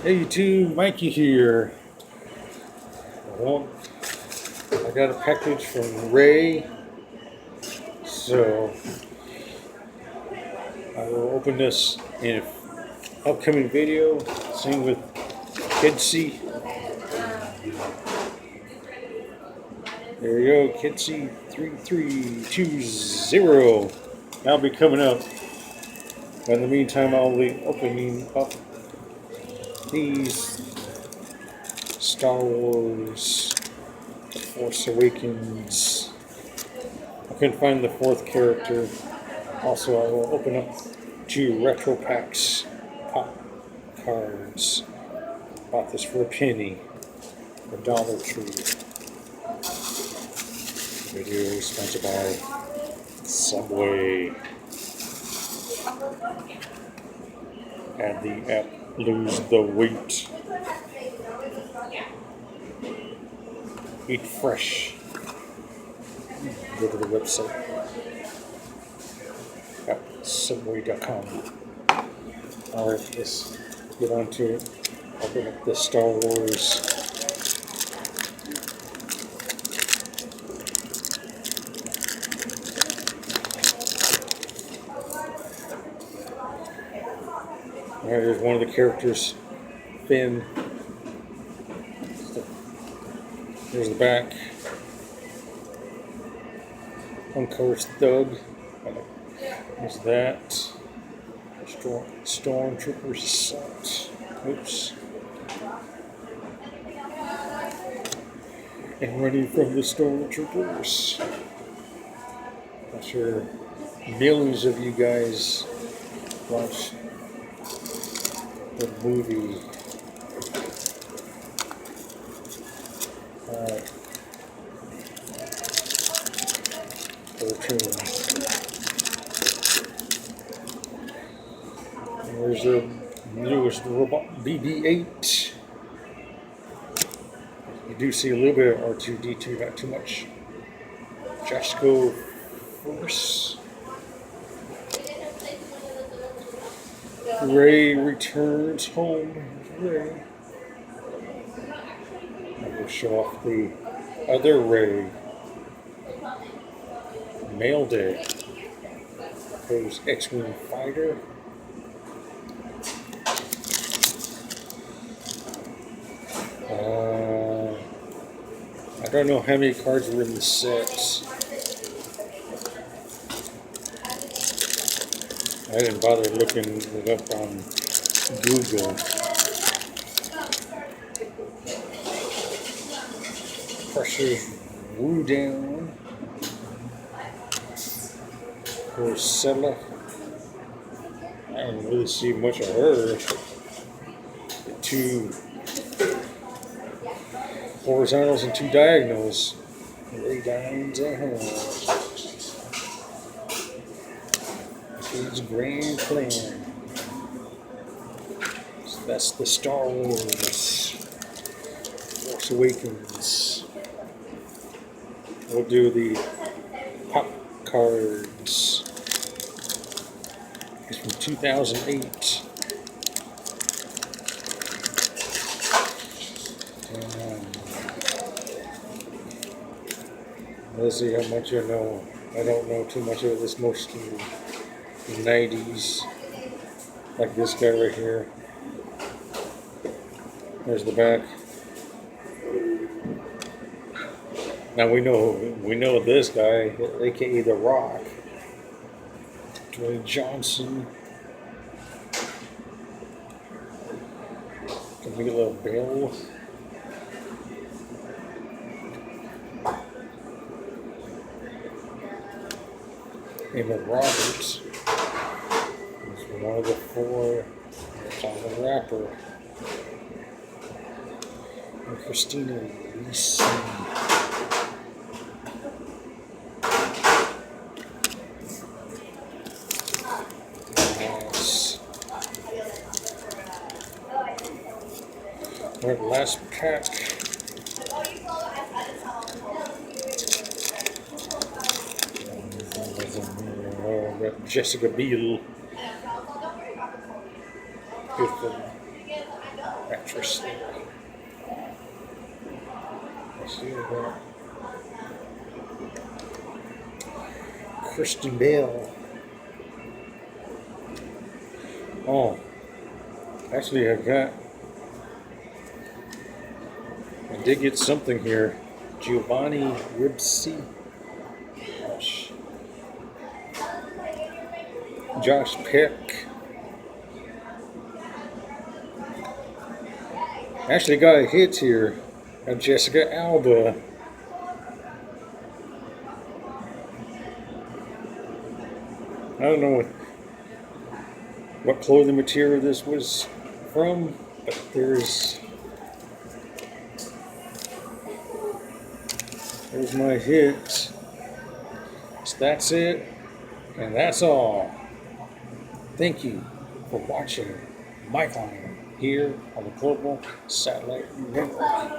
Hey YouTube, Mikey here. Well, I got a package from Ray, so I will open this in an upcoming video. Same with Kidsy. There you go, Kidsy 3320. That'll be coming up. But in the meantime, I'll be opening up these Star Wars Force Awakens. I couldn't find the fourth character. Also, I will open up 2 retro packs, PopCardz. Bought this for a penny, a Dollar Tree. Video sponsored by Subway. And the app Lose the Weight. Eat fresh. Go to the website at subway.com. Alright, let's get on to it. Open up the Star Wars. Alright, there's one of the characters, Finn. Here's the back. Uncovered Thug. There's that. Stormtrooper Assault. Oops. And running from the Stormtroopers. I'm sure millions of you guys watched the movie. There's the newest robot BB-8. You do see a little bit of R2-D2, not too much. Jasco Force. Ray returns home. Ray. I will show off the other Ray. Mail Day. There's X-Wing Fighter. I don't know how many cards were in the set. I didn't bother looking it up on Google. Pressure's Woo Down. Corsella. I didn't really see much of her. The 2 horizontals and 2 diagonals. Ray Dines ahead. Kid's grand plan. So that's the Star Wars Force Awakens. We'll do the PopCardz. It's from 2008. Let's see how much I know. I don't know too much of it. It's mostly 90s. Like this guy right here. There's the back. Now we know this guy, aka The Rock. Dwayne Johnson. Camila Bell. Emma Roberts. It's one of the 4 that's on the wrapper. And Christina Ricci. Yes. Our last pack. Jessica Biel. Beautiful Actress. Let's see about Kristen Bell. Oh, actually, I did get something here. Giovanni Ribisi. Josh Peck. Actually got a hit here of Jessica Alba. I don't know what clothing material this was from, but there's my hit. So that's it, and that's all. Thank you for watching my Line here on the Global Satellite Network.